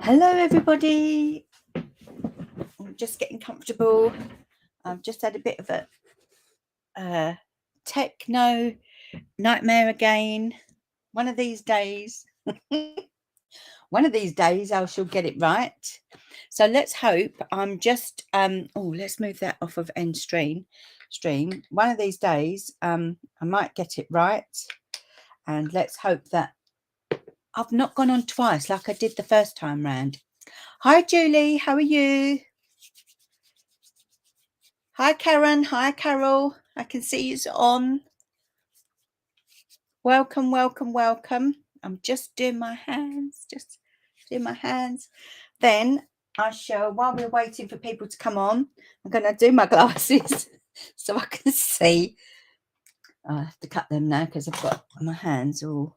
Hello everybody, I'm just getting comfortable. I've just had a bit of a techno nightmare again. One of these days I shall get it right. So let's hope. I'm just let's move that off of end stream. One of these days I might get it right, and let's hope that I've not gone on twice like I did the first time round. Hi Julie, how are you? Hi Karen, hi Carol. I can see you's on. Welcome, welcome, welcome. I'm just doing my hands, Then I shall, while we're waiting for people to come on, I'm going to do my glasses so I can see. I have to cut them now because I've got my hands all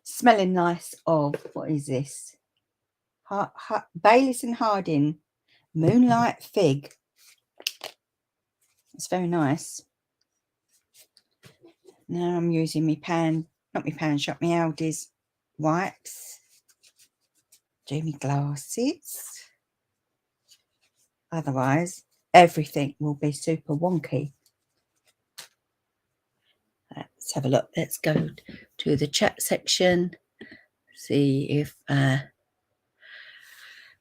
smelling nice of, what is this? Baylis and Harding Moonlight Fig. It's very nice. Now I'm using my pan, not my pan shop, my Aldi's wipes. Do my glasses. Otherwise, everything will be super wonky. Let's have a look. Let's go to the chat section. See if hello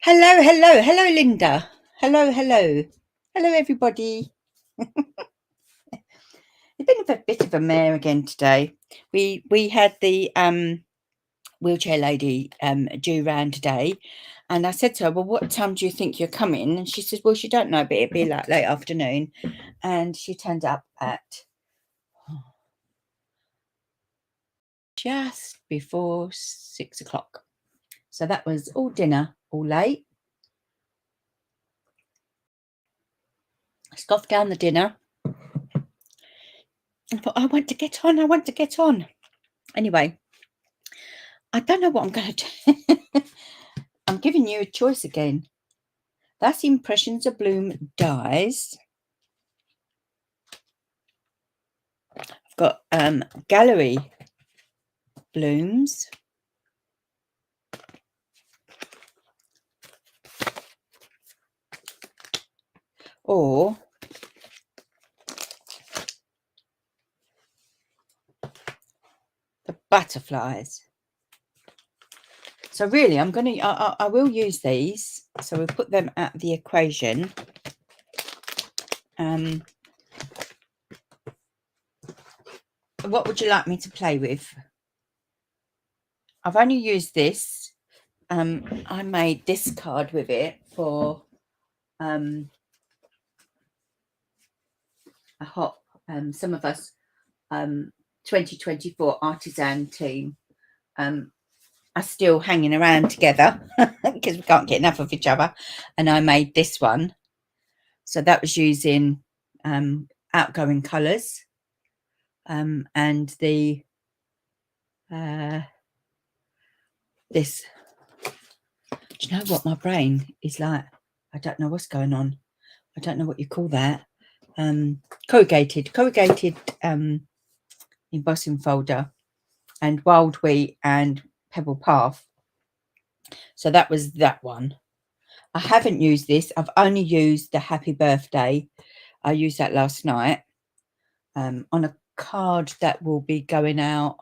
Linda. Hello everybody. It's been a bit of a mare again today. We had the wheelchair lady due round today, and I said to her, well, what time do you think you're coming? And she says, well, she don't know, but it'd be like late afternoon. And she turned up at just before 6 o'clock. So that was all dinner, all late. I scoffed down the dinner. I thought, I want to get on. Anyway, I don't know what I'm going to do. I'm giving you a choice again. That's Impressions of Bloom Dies. I've got Gallery Blooms. Or the butterflies. So really, I'm going to, I will use these. So we'll put them at the equation. What would you like me to play with? I've only used this. I made this card with it for a hot, some of us 2024 artisan team are still hanging around together because we can't get enough of each other. And I made this one. So that was using outgoing colours and the this. Do you know what my brain is like? I don't know what's going on. I don't know what you call that. Corrugated embossing folder, and Wild Wheat and Pebble Path. So that was that one. I haven't used this. I've only used the Happy Birthday. I used that last night on a card that will be going out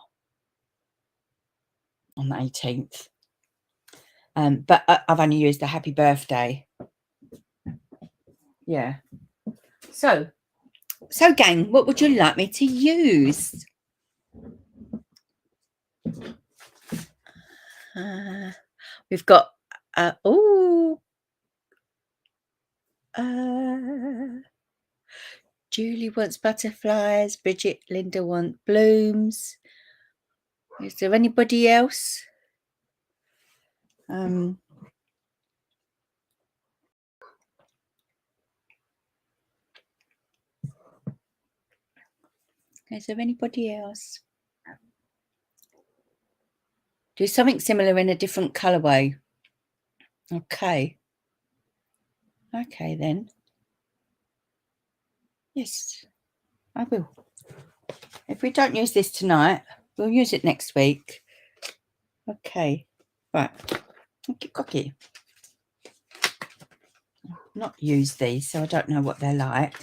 on the 18th. But I've only used the Happy Birthday. Yeah. So gang, what would you like me to use? We've got Julie wants butterflies. Bridget, Linda want blooms. Is there anybody else? Is there anybody else? Do something similar in a different colourway. Okay then. Yes, I will. If we don't use this tonight, we'll use it next week. Okay, right. Cocky. Not used these, so I don't know what they're like.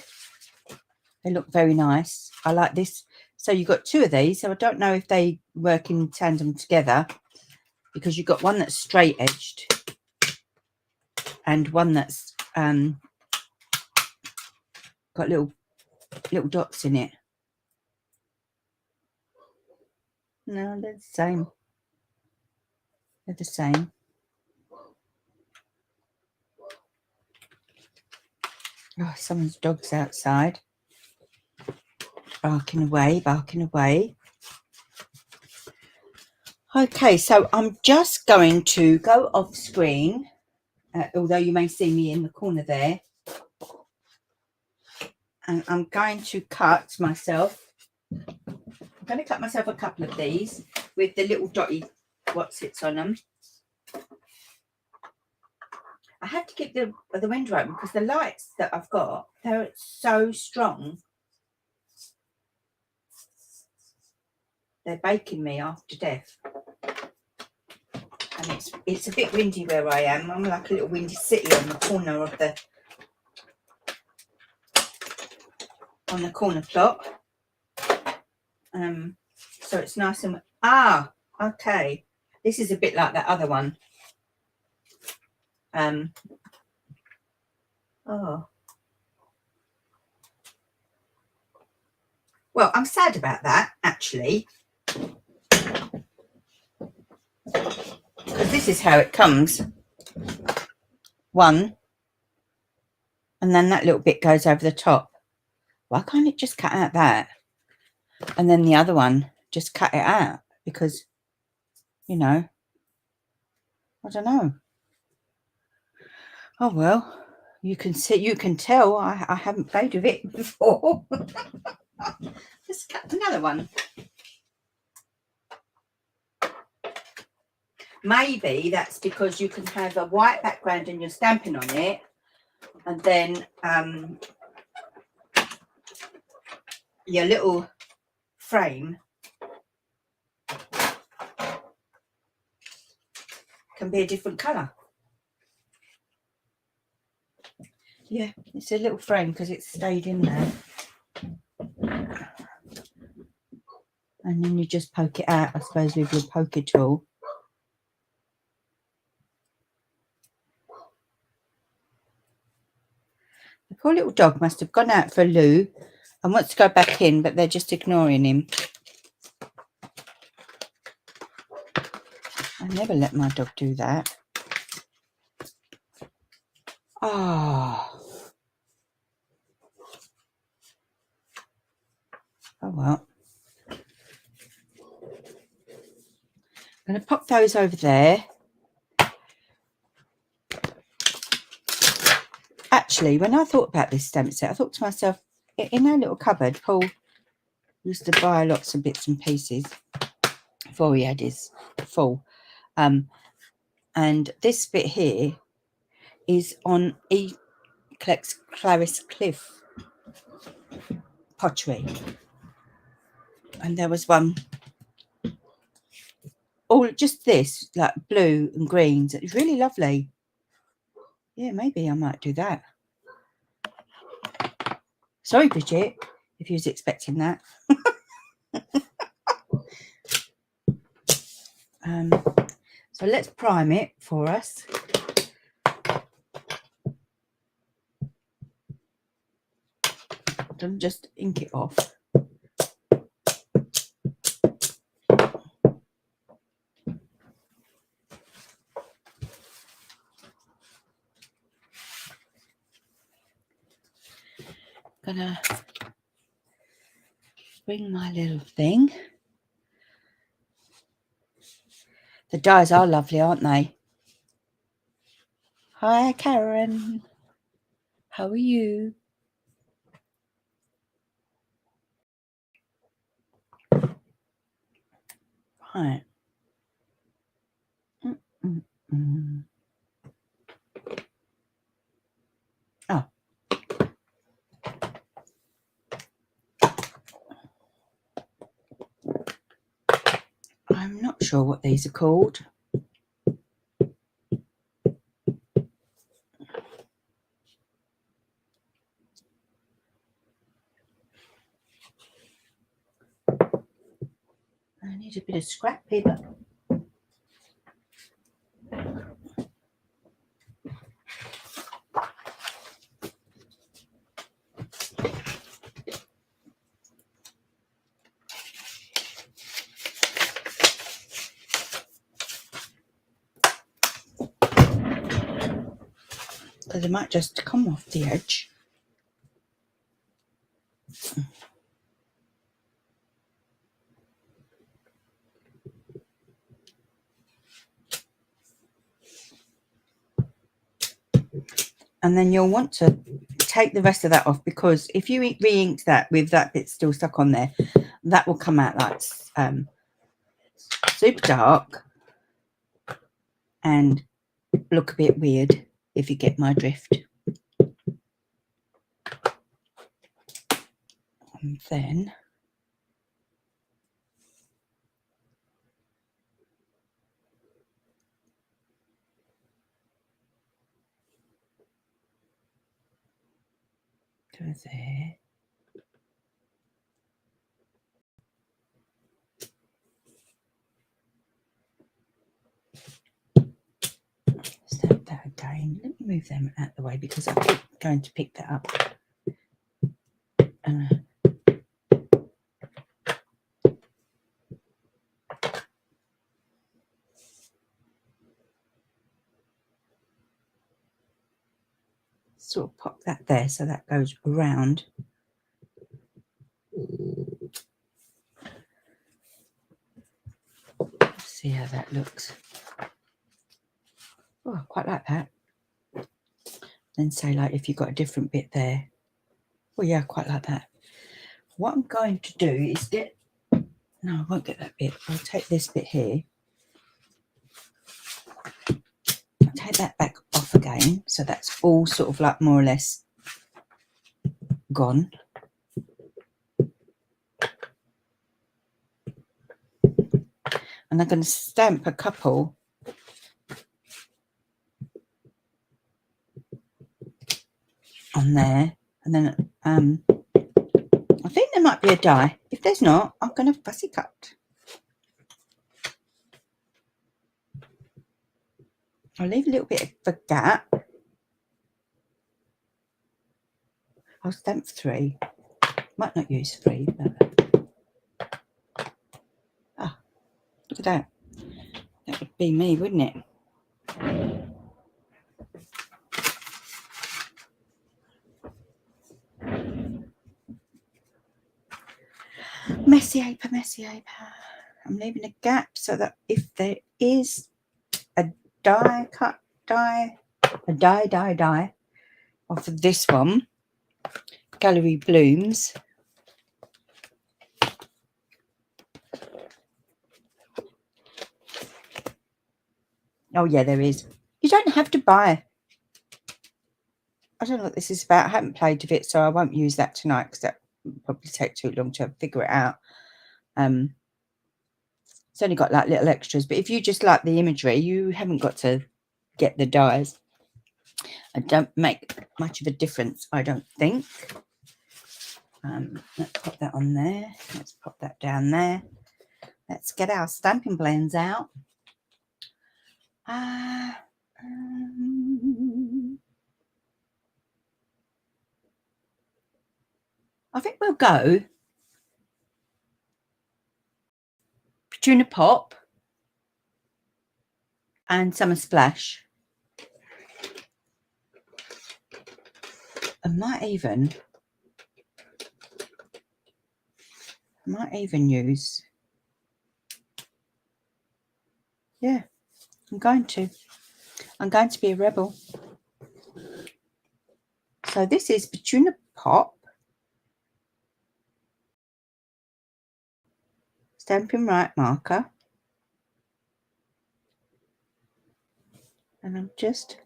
They look very nice. I like this. So you've got two of these, so I don't know if they work in tandem together, because you've got one that's straight edged and one that's got little dots in it. No, they're the same. They're the same. Oh, someone's dog's outside. Barking away, barking away. Okay, so I'm just going to go off screen, although you may see me in the corner there. And I'm going to cut myself. I'm going to cut myself a couple of these with the little dotty what sits on them. I have to keep the window open because the lights that I've got, they're so strong. They're baking me after death. And it's a bit windy where I am. I'm like a little windy city on the corner of the corner plot. So it's nice and okay. This is a bit like that other one. Well, I'm sad about that actually, because this is how it comes. One, and then that little bit goes over the top. Why can't it just cut out that? And then the other one, just cut it out, because, you know, I don't know. Oh, well, you can tell I haven't played with it before. Let's cut another one. Maybe that's because you can have a white background and you're stamping on it, and then your little frame can be a different colour. Yeah, it's a little frame because it's stayed in there. And then you just poke it out, I suppose, with your poker tool. The poor little dog must have gone out for a loo and wants to go back in, but they're just ignoring him. I never let my dog do that. Oh. Oh, well. I'm going to pop those over there. Actually, when I thought about this stamp set, I thought to myself, in our little cupboard, Paul used to buy lots of bits and pieces before he had his full. And this bit here is on Clarice Cliff pottery. And there was one, just this, like blue and greens. It's really lovely. Yeah, maybe I might do that. Sorry, Bridget, if you was expecting that. So let's prime it for us. Don't just ink it off. Gonna bring my little thing. The dies are lovely, aren't they? Hi, Karen. How are you? Right. Oh. I'm not sure what these are called. I need a bit of scrap paper. Because it might just come off the edge. And then you'll want to take the rest of that off, because if you re-ink that with that bit still stuck on there, that will come out like super dark and look a bit weird, if you get my drift. And then go there. Stamp that again. Let me move them out the way because I'm going to pick that up. Sort of pop that there so that goes around. See how that looks. Oh, I quite like that. Then say, like, if you've got a different bit there. Oh yeah, I quite like that. What I'm going to do is get, no, I won't get that bit. I'll take this bit here. I'll take that back off again. So that's all sort of like more or less gone. And I'm going to stamp a couple on there. And then I think there might be a die. If there's not, I'm going to fussy cut. I'll leave a little bit of a gap. I'll stamp 3. Might not use 3, but look at that. That would be me, wouldn't it? Messy paper. I'm leaving a gap so that if there is a die off of this one, Gallery Blooms. Oh yeah, there is. You don't have to buy. I don't know what this is about. I haven't played with it, so I won't use that tonight because that would probably take too long to figure it out. It's only got like little extras, but if you just like the imagery, you haven't got to get the dies. It don't make much of a difference, I don't think. Let's pop that on there. Let's pop that down there. Let's get our stamping blends out. I think we'll go Petuna Pop and Summer Splash. I might even use, yeah, I'm going to be a rebel. So this is Petuna Pop, Stampin' Right marker, and I'm just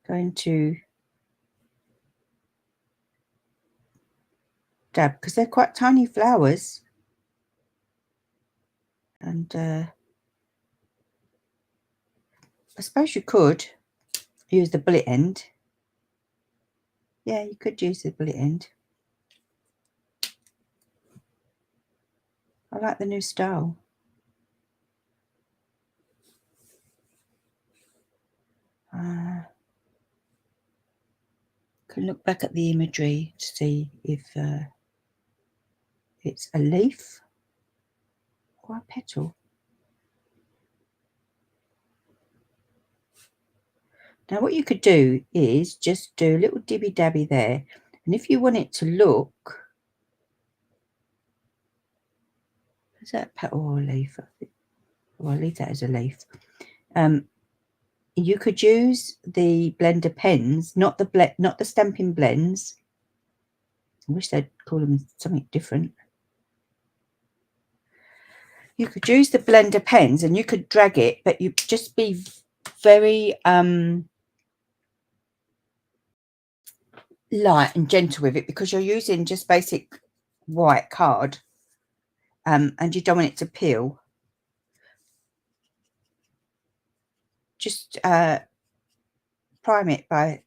going to dab because they're quite tiny flowers. And I suppose you could use the bullet end. Yeah, you could use the bullet end. I like the new style. Can look back at the imagery to see if it's a leaf or a petal. Now what you could do is just do a little dibby dabby there, and if you want it to look, is that a petal or a leaf? Well, I'll leave that as a leaf. You could use the blender pens, not the Stampin' blends. I wish they'd call them something different. You could use the blender pens and you could drag it, but you just be very light and gentle with it, because you're using just basic white card, and you don't want it to peel. Just prime it by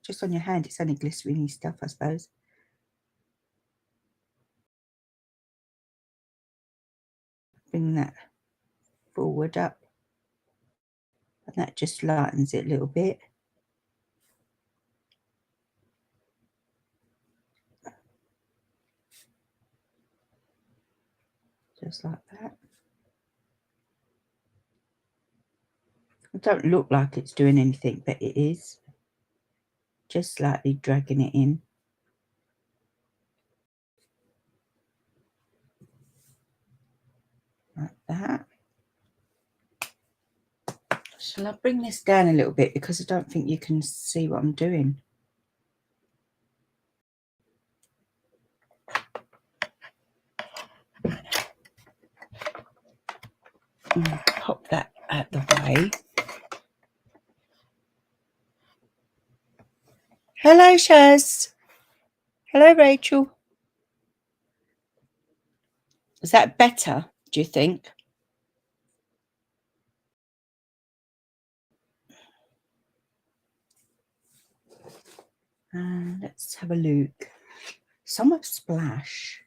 just on your hand. It's only glycerin-y stuff, I suppose. Bring that forward up, and that just lightens it a little bit. Just like that. It don't look like it's doing anything, but it is. Just slightly dragging it in. Like that. Shall I bring this down a little bit, because I don't think you can see what I'm doing. Pop that out the way. Hello, Shaz. Hello, Rachel. Is that better, do you think? Let's have a look. Summer Splash.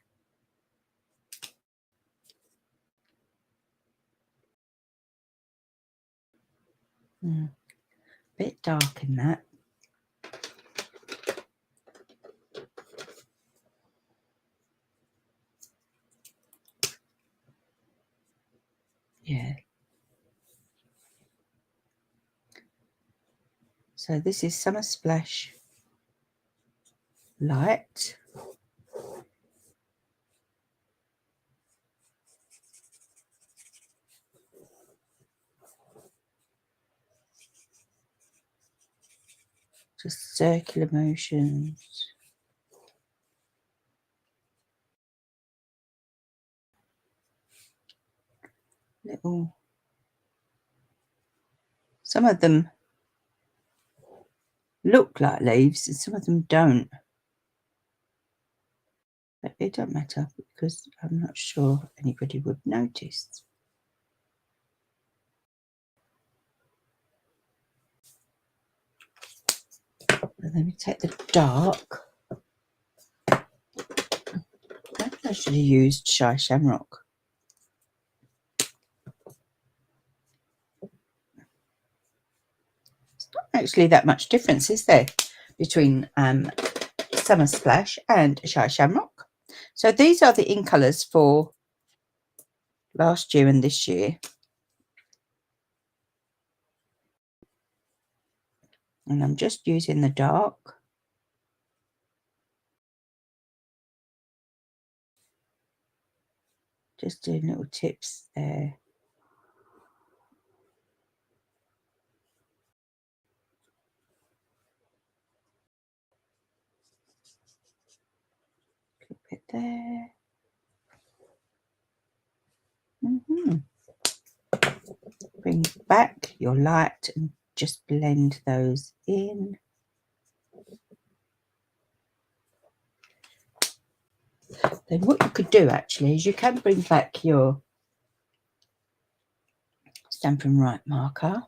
Bit dark in that. Yeah. So this is Summer Splash Light. Just circular motions. Little. Some of them look like leaves and some of them don't. But it don't matter, because I'm not sure anybody would notice. And then we take the dark. Maybe I should have used Shy Shamrock. It's not actually that much difference, is there, between Summer Splash and Shy Shamrock? So these are the in colours for last year and this year. And I'm just using the dark. Just doing little tips there. Clip it there. Bring back your light and just blend those in. Then what you could do actually is you can bring back your Stampin' Right marker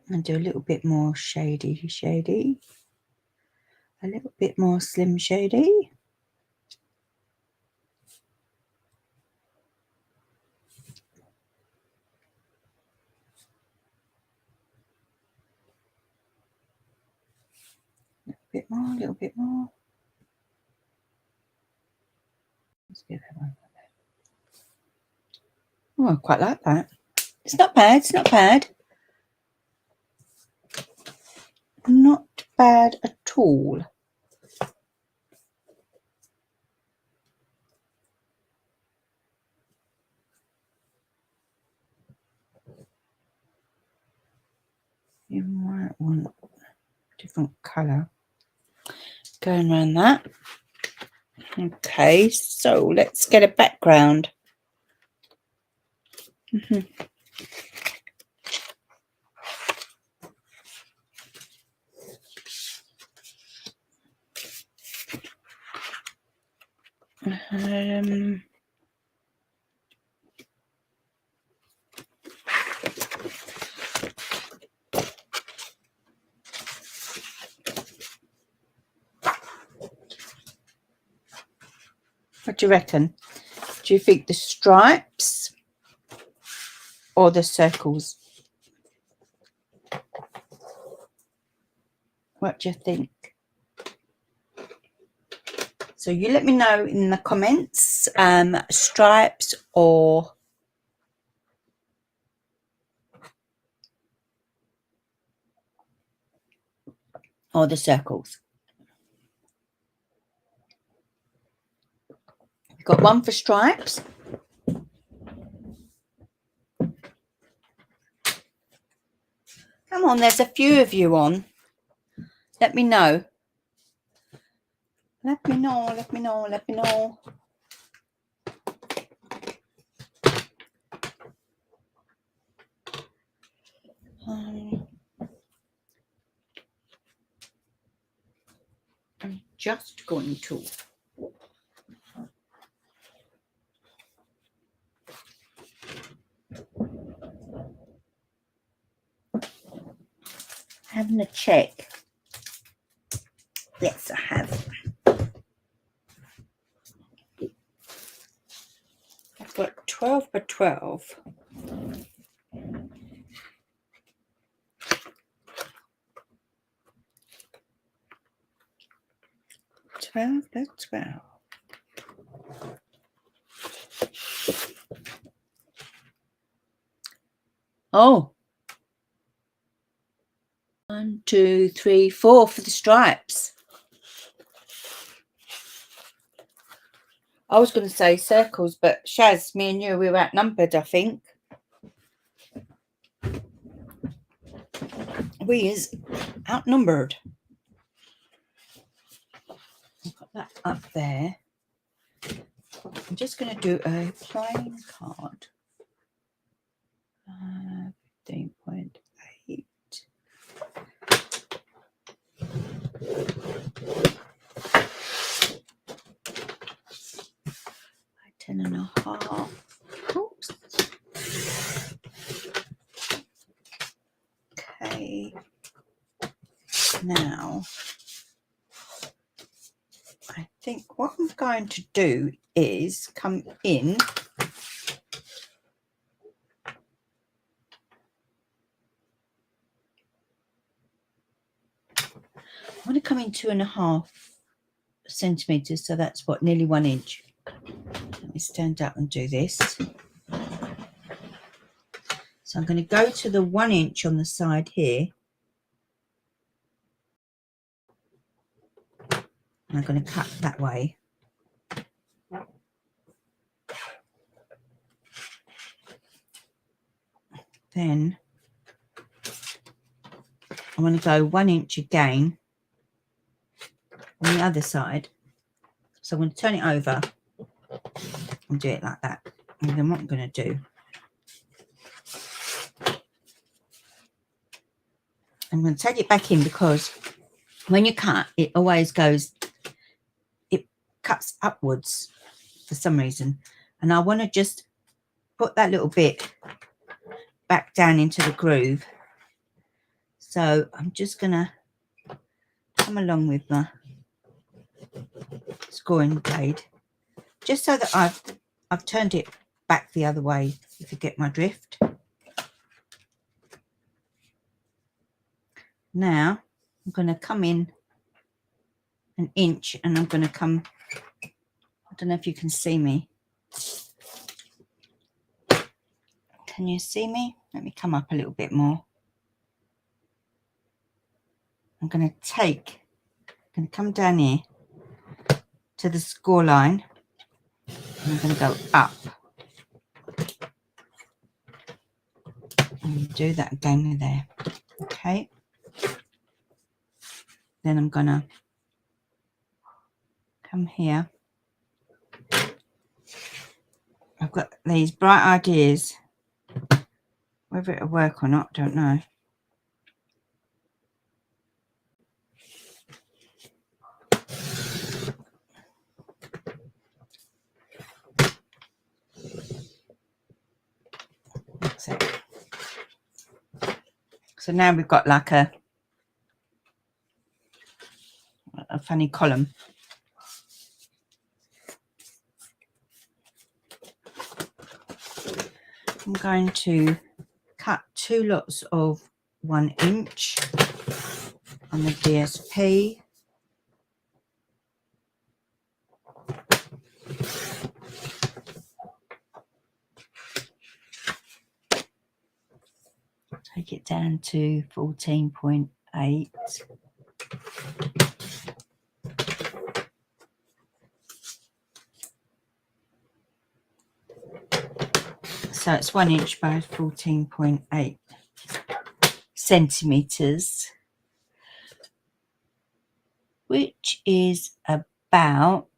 and do a little bit more shady, a little bit more slim shady. A little bit more. Let's give that one. Oh, I quite like that. It's not bad, it's not bad. Not bad at all. You might want a different colour going around that. Okay, so let's get a background. What do you reckon? Do you think the stripes or the circles? What do you think? So you let me know in the comments, stripes or the circles. We've got one for stripes. Come on, there's a few of you on. Let me know. Let me know, let me know, let me know. I'm just going to having a check. Yes, I have. I've got 12 by 12. 12 by 12. Oh. 1, 2, 3, 4 for the stripes. I was going to say circles, but Shaz, me and you, we were outnumbered, I think. We is outnumbered. Put that up there. I'm just going to do a plain card. 15.8. 10.5. Oops. Okay. Now, I think what I'm going to do is come in. I want to come in 2.5 centimeters, so that's what, nearly 1 inch. Let me stand up and do this. So I'm going to go to the 1 inch on the side here. And I'm going to cut that way. Then I want to go 1 inch again on the other side. So I'm going to turn it over and do it like that. And then what I'm going to do, I'm going to take it back in, because when you cut, it always goes, it cuts upwards for some reason. And I want to just put that little bit back down into the groove. So I'm just gonna come along with my scoring blade, just so that I've turned it back the other way, if you get my drift. Now I'm going to come in an inch, and I'm going to come, I don't know if you can see me. Can you see me? Let me come up a little bit more. I'm going to come down here to the score line, and I'm going to go up. And do that again with there. Okay. Then I'm going to come here. I've got these bright ideas. Whether it'll work or not, I don't know. That's it. So now we've got like a funny column. I'm going to cut 2 lots of 1 inch on the DSP. Take it down to 14.8. So it's 1 inch by 14.8 centimeters, which is about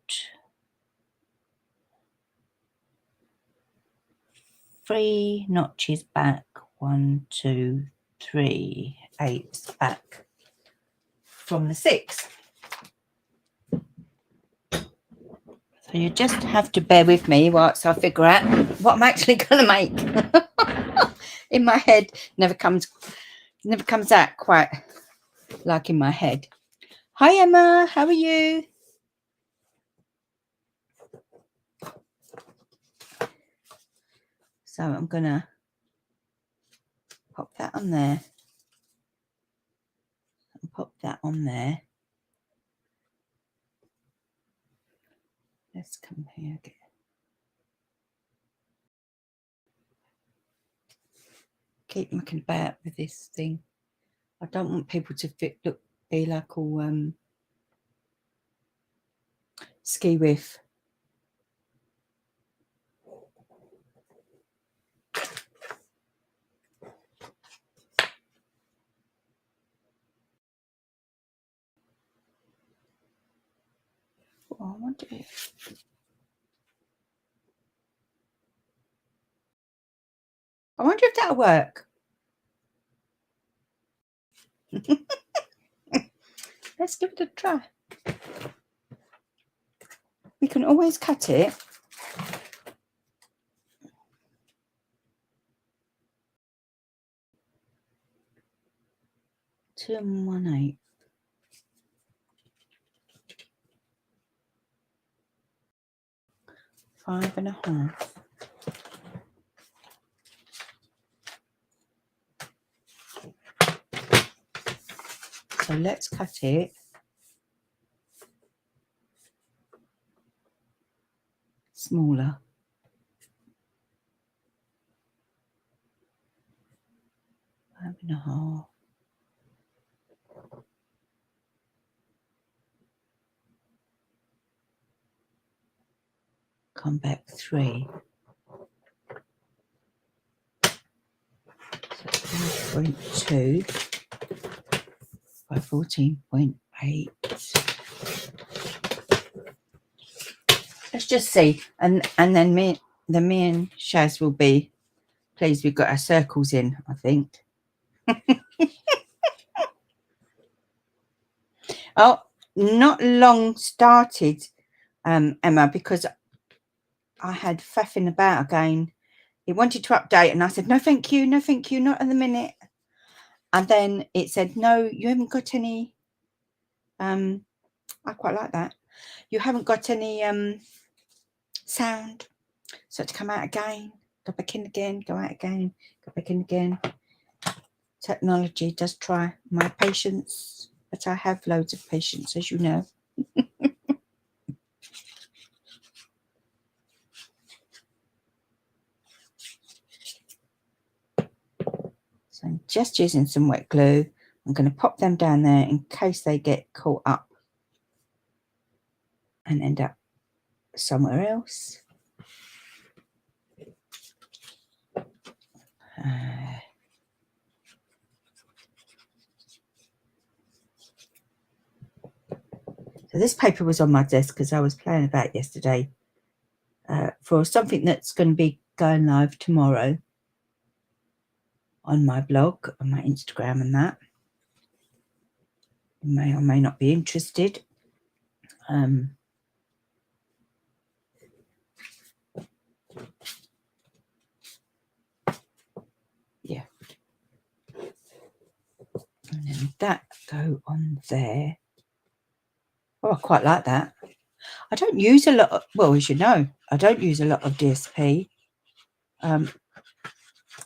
3 notches back. 1, 2, 3, 8 back from the 6. So you just have to bear with me whilst I figure out what I'm actually going to make. In my head, never comes out quite like in my head. Hi Emma, how are you? So I'm going to pop that on there and pop that on there. Let's come here again. Keep mucking about with this thing. I don't want people to be like all ski whiff. Oh, I wonder if that'll work. Let's give it a try. We can always cut it. Two and 1/8. Five and a half. So let's cut it smaller. 5 and a half. Come back 3. So 5.2 by 14.8. Let's just see, and then me and Shaz will be pleased we've got our circles in, I think. Oh, not long started, Emma, because I had faffing about again it wanted to update, and I said, no, thank you, not at the minute. And then it said, no, you haven't got any, I quite like that. You haven't got any sound. So to come out again, go back in again, go out again, go back in again. Technology does try my patience, but I have loads of patience, as you know. So I'm just using some wet glue. I'm going to pop them down there in case they get caught up and end up somewhere else. So this paper was on my desk because I was playing about yesterday for something that's going to be going live tomorrow on my blog, on my Instagram and that. You may or may not be interested. Yeah. And then that go on there. Oh, I quite like that. I don't use a lot of, well, as you know, I don't use a lot of DSP, but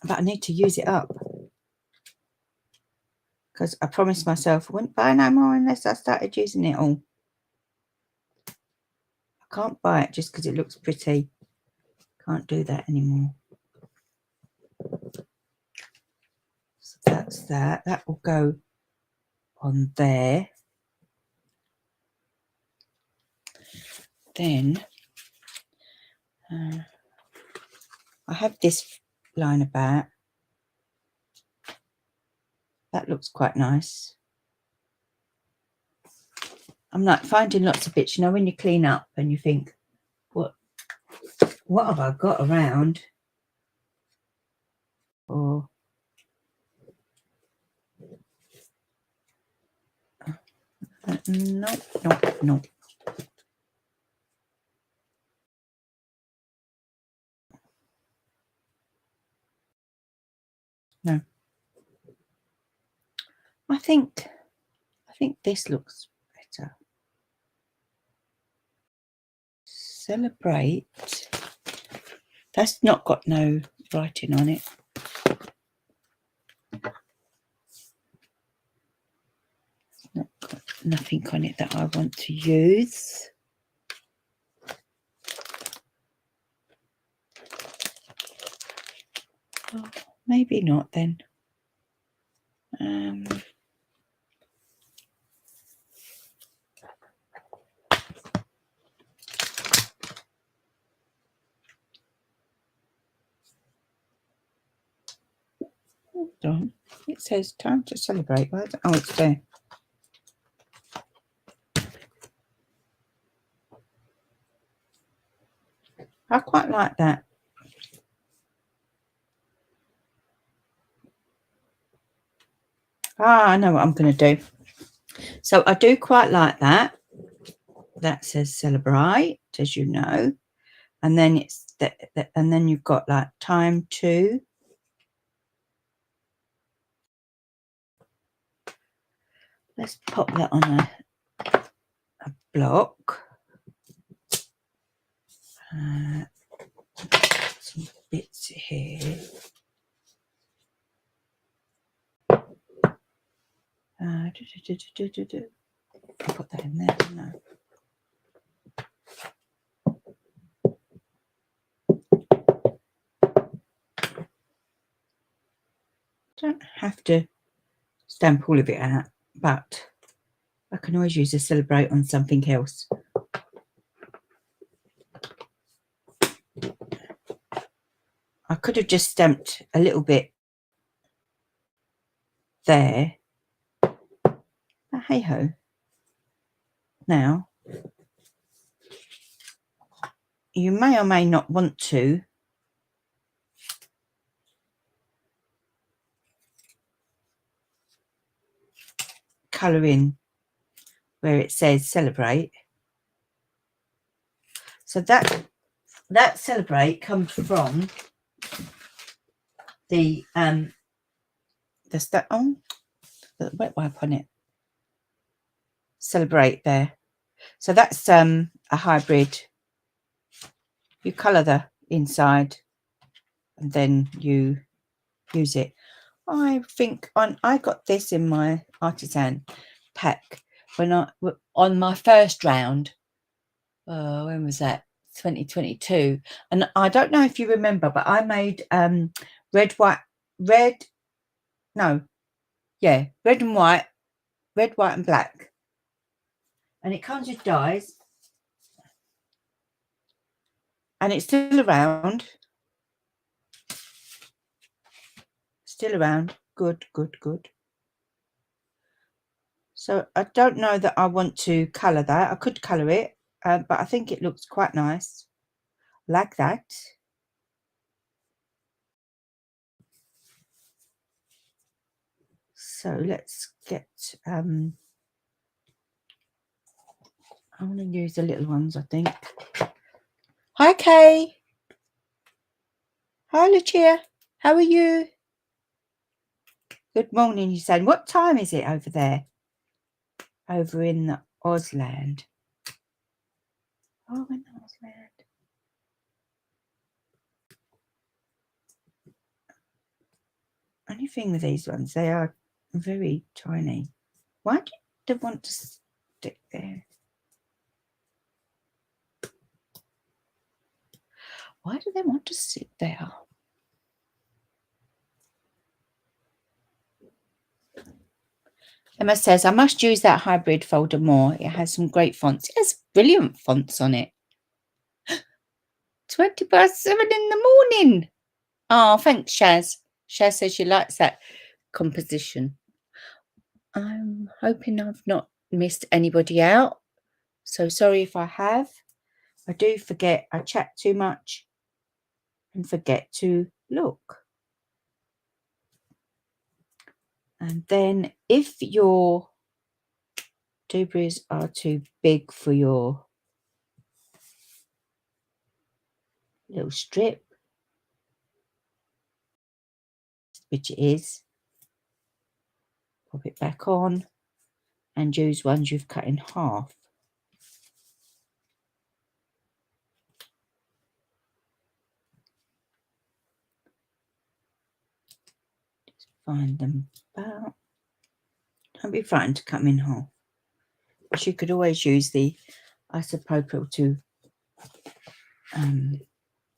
I need to use it up because I promised myself I wouldn't buy no more unless I started using it all. I can't buy it just because it looks pretty. Can't do that anymore. So that's that. That will go on there. Then I have this line about. That looks quite nice. I'm like finding lots of bits, you know, when you clean up and you think, what have I got around? Or no. No. I think this looks better. Celebrate. That's not got no writing on it. Not got nothing on it that I want to use. Oh, maybe not then. Hold on. It says time to celebrate. Oh, it's there. I quite like that. I know what I'm going to do. So I do quite like that. That says celebrate, as you know. And then it's that, and then you've got like time to. Let's pop that on a block. Some bits here. I'll put that in there, don't I? Don't have to stamp all of it out, but I can always use a celebrate on something else. I could have just stamped a little bit there. But hey ho. Now, you may or may not want to colour in where it says celebrate. So that celebrate comes from the stuff on the wet wipe on it. Celebrate there. So that's a hybrid. You colour the inside and then you use it. I think I got this in my artisan pack when on my first round. When was that? 2022. And I don't know if you remember, but I made red and white, and black. And it comes with dies. And it's still around. Good. So I don't know that I want to colour that. I could colour it, but I think it looks quite nice. Like that. So let's get, I want to use the little ones, I think. Hi, Kay. Hi, Lucia. How are you? Good morning, you said. What time is it over there? Over in the Ausland. Oh, in the Ausland. Only thing with these ones, they are very tiny. Why do they want to stick there? Why do they want to sit there? Emma says, I must use that hybrid folder more. It has some great fonts. It has brilliant fonts on it. 7:20 in the morning. Oh, thanks, Shaz. Shaz says she likes that composition. I'm hoping I've not missed anybody out. So sorry if I have. I do forget. I chat too much and forget to look. And then if your doobies are too big for your little strip, which it is, pop it back on and use ones you've cut in half. Just find them about. Don't be frightened to cut them in half. But you could always use the isopropyl to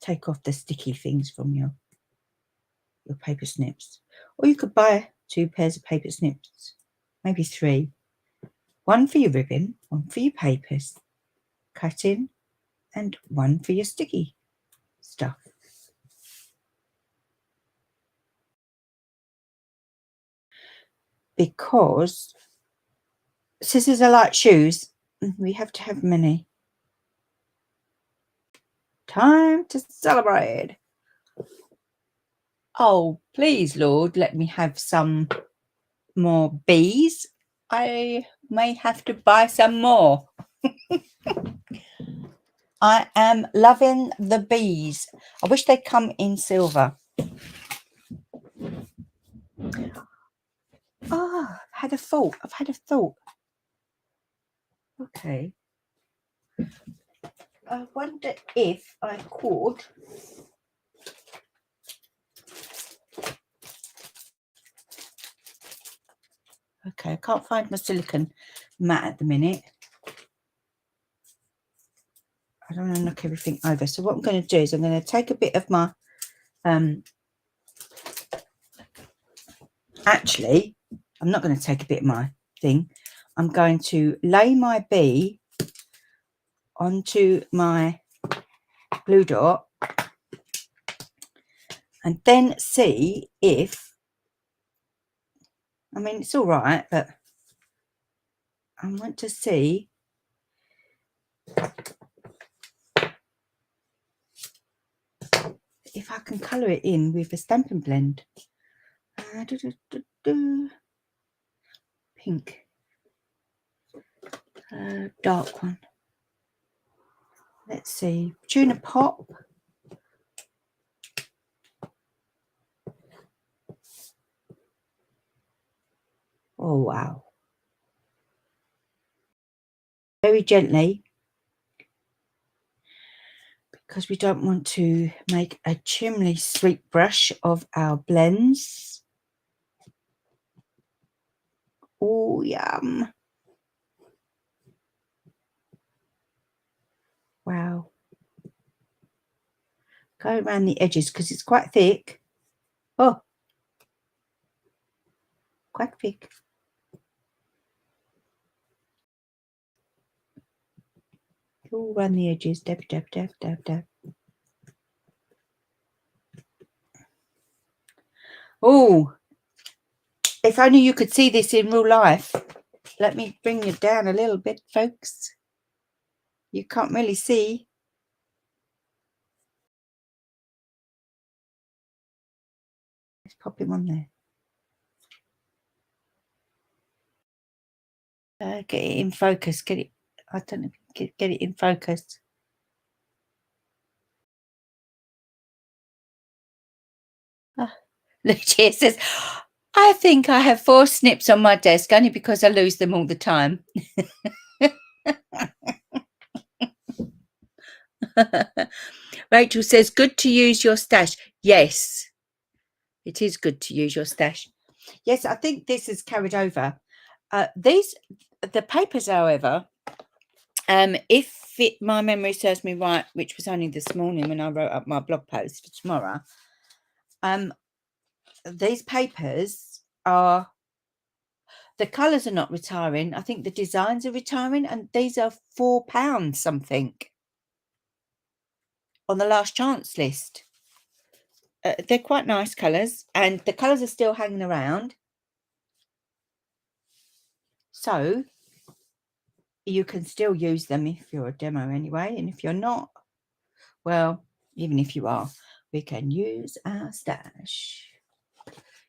take off the sticky things from your paper snips. Or you could buy 2 pairs of paper snips, maybe 3. One for your ribbon, one for your papers, cutting, and one for your sticky stuff. Because scissors are like shoes, we have to have many. Time to celebrate. Oh, please, Lord, let me have some more bees. I may have to buy some more. I am loving the bees. I wish they'd come in silver. Oh, I've had a thought. Okay. I wonder if I could I can't find my silicone mat at the minute. I don't want to knock everything over. So what I'm going to do is I'm going to take a bit of my actually, I'm not going to take a bit of my thing. I'm going to lay my bee onto my glue dot and then see if, I mean, it's all right, but I want to see if I can colour it in with a Stampin' Blend. Pink. Dark one. Let's see. Tuna Pop. Oh, wow. Very gently, because we don't want to make a chimney sweep brush of our blends. Oh, yum. Wow. Go around the edges because it's quite thick. Oh, quite thick. All around the edges. Dab, dab, dab, dab, dab. Oh, if only you could see this in real life. Let me bring you down a little bit, folks. You can't really see. Let's pop him on there. Get it in focus. Get it. I don't know. Get it in focus. Lucia says, I think I have 4 snips on my desk only because I lose them all the time. Rachel says, good to use your stash. Yes, it is good to use your stash. Yes, I think this is carried over. The papers, however, if my memory serves me right, which was only this morning when I wrote up my blog post for tomorrow, these papers are, the colours are not retiring. I think the designs are retiring, and these are £4 something on the last chance list. They're quite nice colours, and the colours are still hanging around. So you can still use them if you're a demo anyway. And if you're not, well, even if you are, we can use our stash.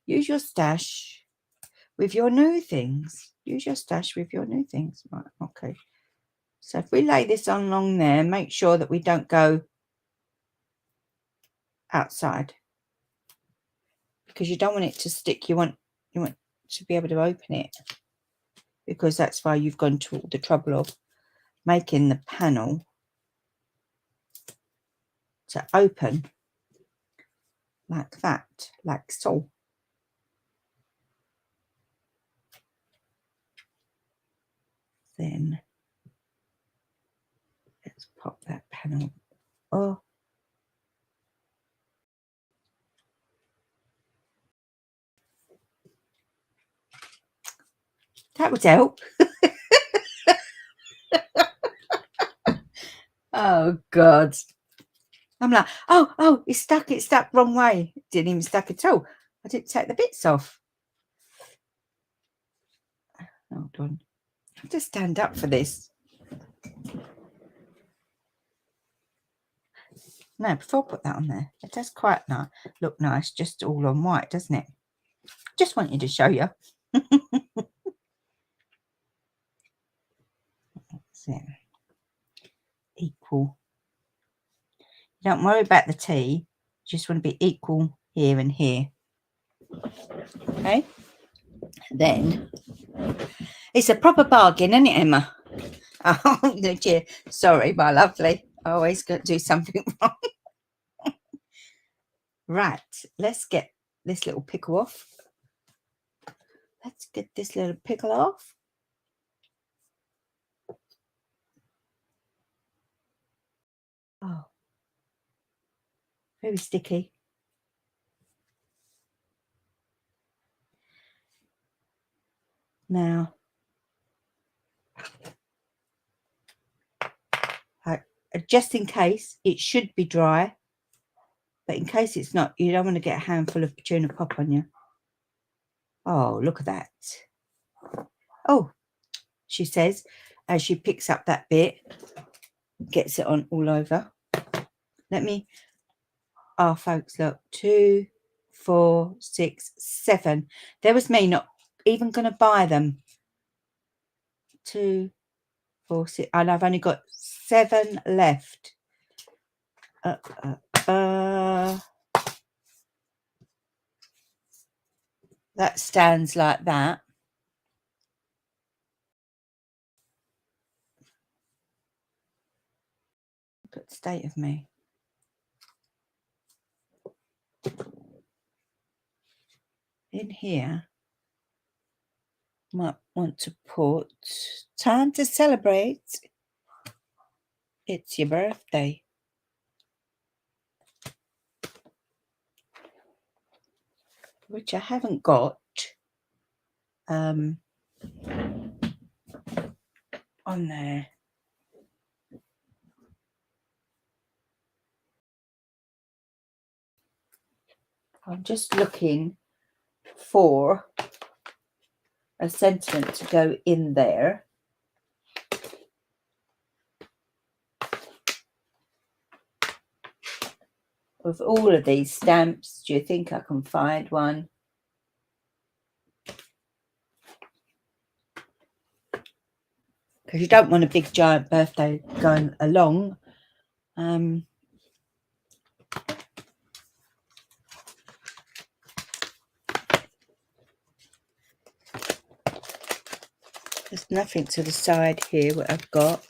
Use your stash with your new things. Use your stash with your new things. Right, okay. So if we lay this on along there, make sure that we don't go outside, because you don't want it to stick. You want to be able to open it, because that's why you've gone to all the trouble of making the panel to open like that, like so. Then let's pop that panel. Oh, that would help. Oh God, I'm like, oh, it's stuck wrong way. It didn't even stuck at all. I didn't take the bits off. Hold on, I have to stand up for this. No, before I put that on there, it does quite nice, look nice, just all on white, doesn't it? Just wanted to show you. So, equal. Don't worry about the tea. Just want to be equal here and here. Okay. Then it's a proper bargain, isn't it, Emma? Oh, dear. Sorry, my lovely. I always got to do something wrong. Right. Let's get this little pickle off. Let's get this little pickle off. Oh, very sticky. Now, just in case, it should be dry, but in case it's not, you don't want to get a handful of tuna pop on you. Oh, look at that. Oh, she says, as she picks up that bit, gets it on all over. Let me, oh, folks, look, 2, 4, 6, 7. There was me not even going to buy them. 2, 4, 6, and I've only got 7 left. That stands like that. state of me. In here, might want to put time to celebrate. It's your birthday. Which I haven't got on there. I'm just looking for a sentiment to go in there. With all of these stamps, do you think I can find one? Because you don't want a big giant birthday going along. There's nothing to the side here what I've got.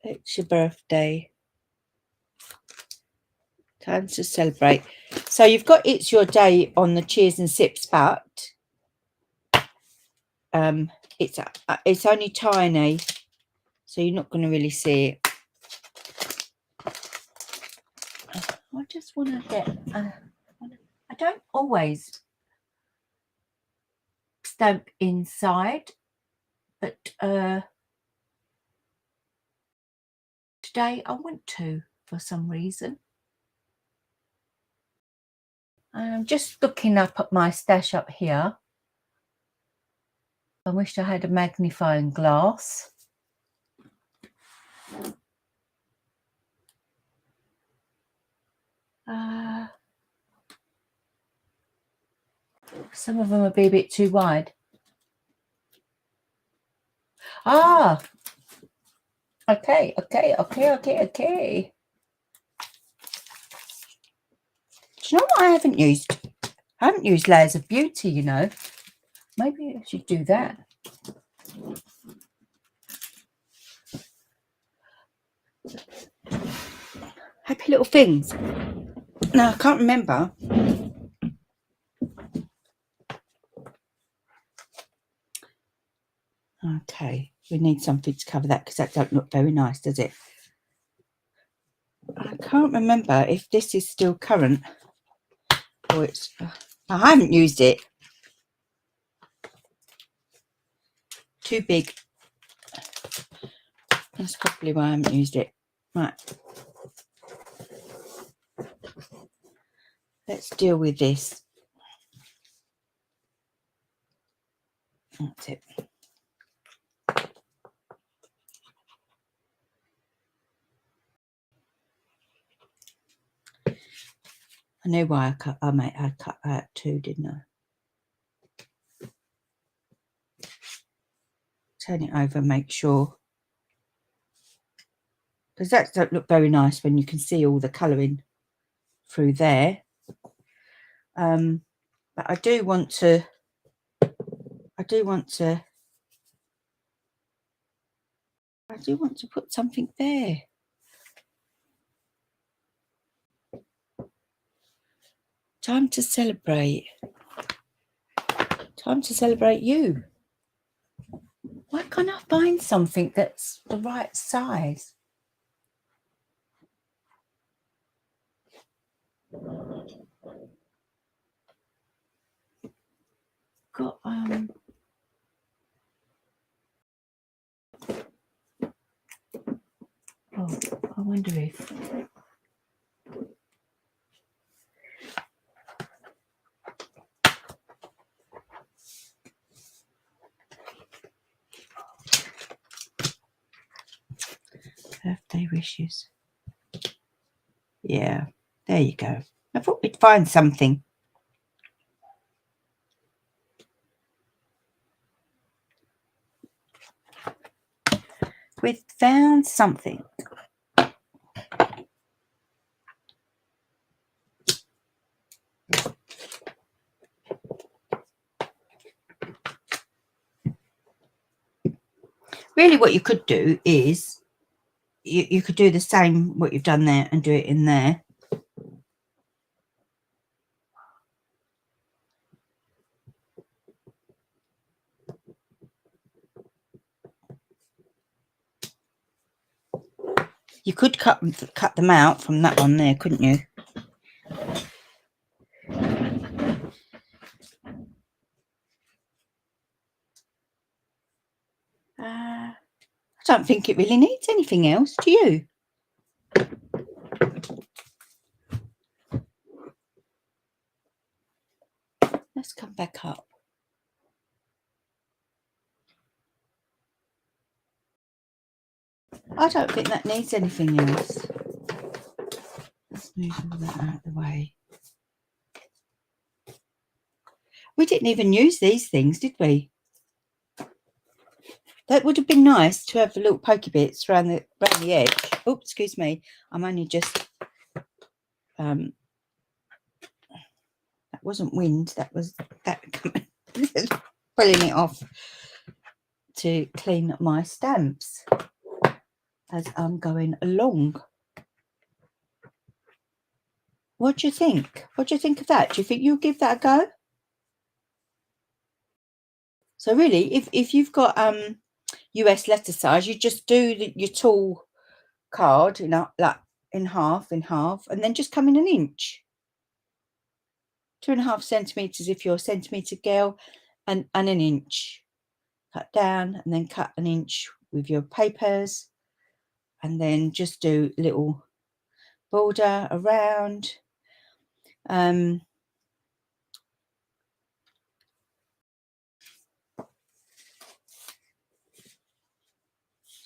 It's your birthday. Time to celebrate. So you've got it's your day on the cheers and sips, but it's only tiny, so you're not going to really see it. I just want to get. I don't always stamp inside, but today I want to for some reason. I'm just looking up at my stash up here. I wish I had a magnifying glass. Some of them would be a bit too wide. Okay. Do you know what I haven't used? I haven't used Layers of Beauty, you know. Maybe I should do that. Happy Little Things. No, I can't remember. Okay, we need something to cover that because that don't look very nice, does it? I can't remember if this is still current or it's... I haven't used it. Too big. That's probably why I haven't used it. Right. Let's deal with this. That's it. I know why I cut out two, didn't I? Turn it over and make sure. Because that don't look very nice when you can see all the colouring through there. But I do want to put something there. Time to celebrate. Time to celebrate you. Why can't I find something that's the right size? Got oh, I wonder if birthday wishes. Yeah, there you go. I thought we'd find something. We've found something. Really what you could do is you could do the same what you've done there and do it in there. You could cut them out from that one there, couldn't you? I don't think it really needs anything else, do you? Let's come back up. I don't think that needs anything else. Let's move all that out of the way. We didn't even use these things, did we? That would have been nice to have the little pokey bits around the edge. Oh, excuse me. I'm only just that wasn't wind, that was that pulling it off to clean my stamps as I'm going along. What do you think? What do you think of that? Do you think you'll give that a go? So really, if you've got US letter size, you just do your tall card, you know, like in half, and then just come in an inch. 2.5 centimeters if you're a centimeter girl, and an inch. Cut down and then cut an inch with your papers, and then just do a little border around.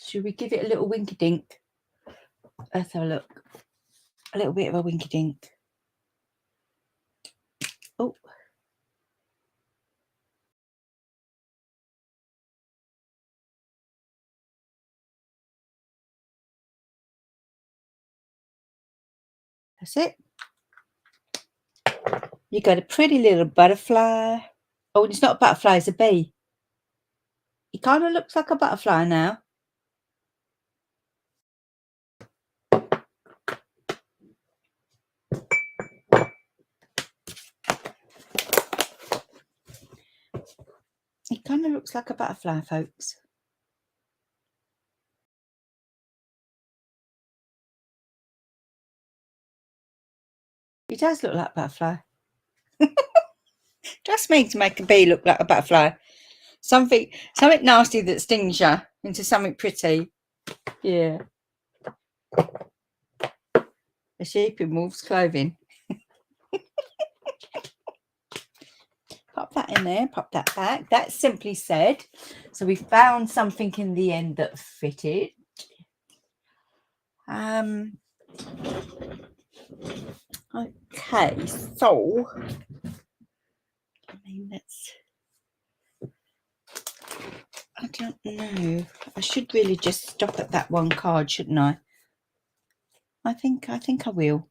Should we give it a little winky dink? Let's have a look. A little bit of a winky dink. Oh. That's it. You got a pretty little butterfly. Oh, it's not a butterfly, it's a bee. He kind of looks like a butterfly now. He kind of looks like a butterfly, folks. He does look like a butterfly. Just me to make a bee look like a butterfly. Something nasty that stings you into something pretty. Yeah. A sheep in wolf's clothing. Pop that in there, pop that back. That's simply said. So we found something in the end that fitted. Okay, so I mean I don't know. I should really just stop at that one card, shouldn't I? I think I will.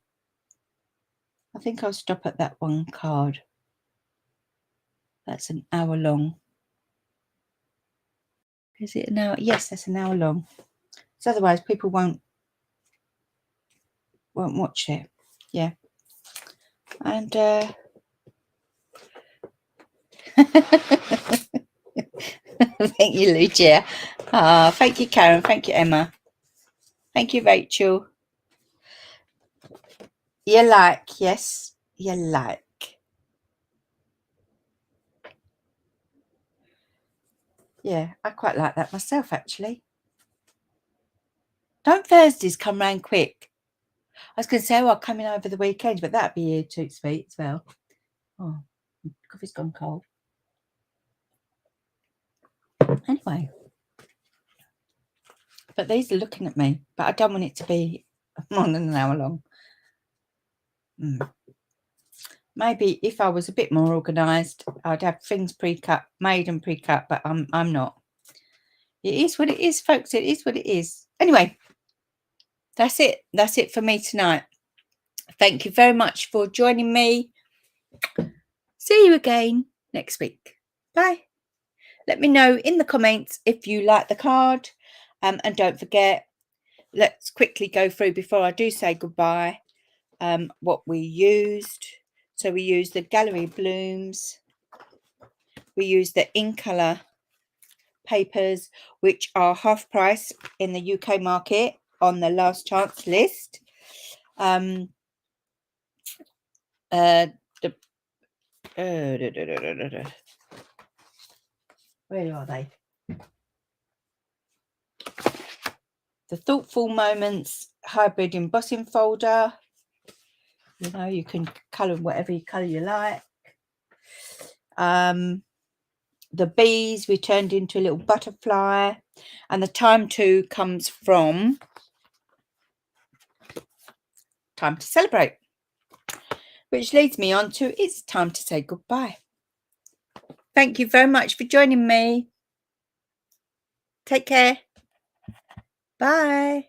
I think I'll stop at that one card. That's an hour long. Is it an hour? Yes, that's an hour long. So otherwise people won't watch it. Yeah. And thank you, Lucia. Thank you, Karen. Thank you, Emma. Thank you, Rachel. You like, yes, you like. Yeah, I quite like that myself, actually. Don't Thursdays come round quick? I was going to say, oh, I'll come in over the weekend, but that'd be here too sweet as well. Oh, coffee's gone cold. Anyway, but these are looking at me, but I don't want it to be more than an hour long. Maybe if I was a bit more organised, I'd have things pre-cut, made and pre-cut, but I'm not. It is what it is, folks. It is what it is. Anyway, that's it. That's it for me tonight. Thank you very much for joining me. See you again next week. Bye. Let me know in the comments if you like the card. And don't forget, let's quickly go through before I do say goodbye what we used. So we used the Gallery Blooms. We used the In Colour papers, which are half price in the UK market on the last chance list. The where are they? The Thoughtful Moments hybrid embossing folder. You know, you can colour whatever colour you like. The bees we turned into a little butterfly, and the Time To comes from Time to Celebrate, which leads me on to it's time to say goodbye. Thank you very much for joining me. Take care. Bye.